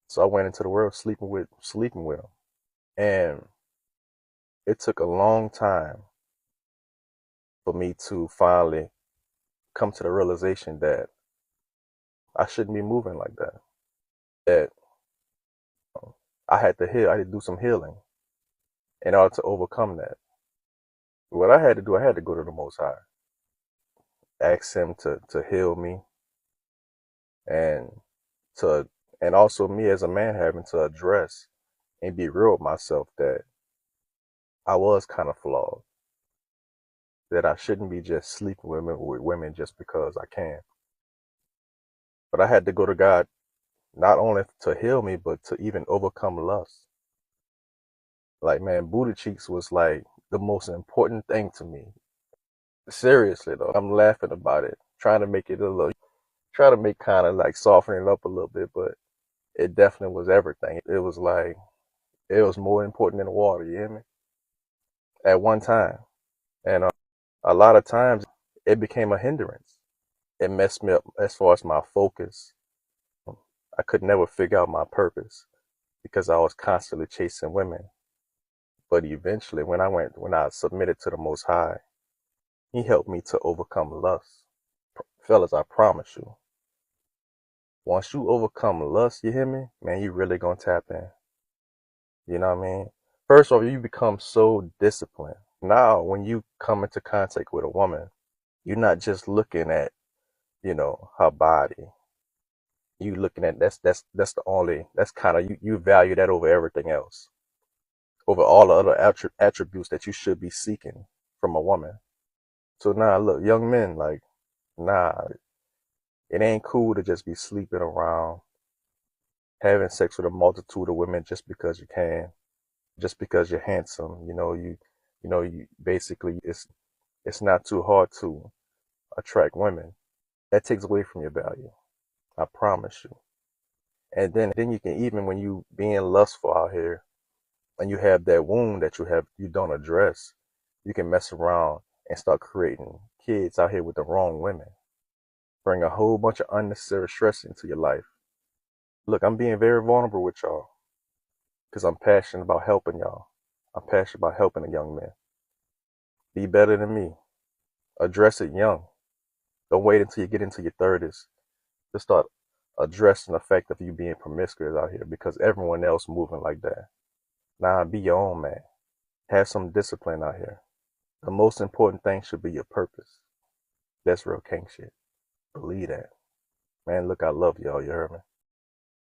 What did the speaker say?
So I went into the world sleeping with them. And it took a long time for me to finally come to the realization that I shouldn't be moving like that. That I had to heal, I had to do some healing in order to overcome that. What I had to do, I had to go to the Most High, ask Him to heal me, and to and also me as a man having to address and be real with myself that I was kind of flawed, that I shouldn't be just sleeping with women just because I can. But I had to go to God not only to heal me, but to even overcome lust. Like, man, booty cheeks was like the most important thing to me. Seriously though, I'm laughing about it, trying to make it a little, try to make kind of like soften it up a little bit, but it definitely was everything. It was like, it was more important than the water, you hear me? At one time. And a lot of times it became a hindrance. It messed me up as far as my focus. I could never figure out my purpose because I was constantly chasing women. But eventually, when I submitted to the Most High, He helped me to overcome lust. Fellas, I promise you, once you overcome lust, you hear me? Man, you really gonna tap in. You know what I mean? First off, you become so disciplined. Now, when you come into contact with a woman, you're not just looking at, her body. You looking at that's the only that's kind of you value that over everything else, over all the other attributes that you should be seeking from a woman. So now, look, young men, like, nah, it ain't cool to just be sleeping around, having sex with a multitude of women just because you can, just because you're handsome. You basically it's not too hard to attract women. That takes away from your value. I promise you. And then you can, even when you being lustful out here and you have that wound that you don't address, you can mess around and start creating kids out here with the wrong women. Bring a whole bunch of unnecessary stress into your life. Look, I'm being very vulnerable with y'all because I'm passionate about helping y'all. I'm passionate about helping the young men. Be better than me. Address it young. Don't wait until you get into your 30s to start addressing the fact of you being promiscuous out here because everyone else moving like that. Nah, be your own man. Have some discipline out here. The most important thing should be your purpose. That's real king shit. Believe that. Man, look, I love y'all, you heard me?